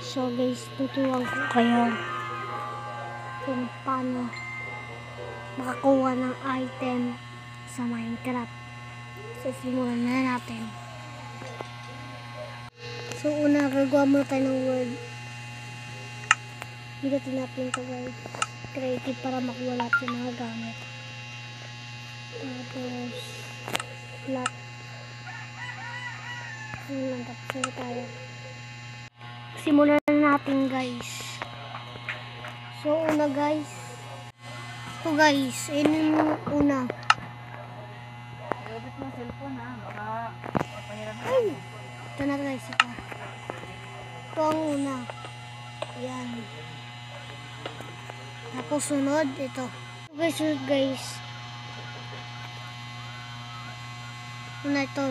So guys, tuturuan ko kayo kung paano makakuha ng item sa Minecraft. So simulan na natin. So una, gagawa muna tayo ng word. Bigatin natin ito guys. Creative para makuha lahat yung mga gamit. Tapos flat. Yun lang, tapos na tayo. Simulan na natin guys. So una guys. Ito guys, yun yung una. Gamit mo cellphone ha, baka papahiram na. Ay! Ito na guys, ito. Ito ang una. Yan. Tapos sunod, ito. Okay, sunod guys. Una ito.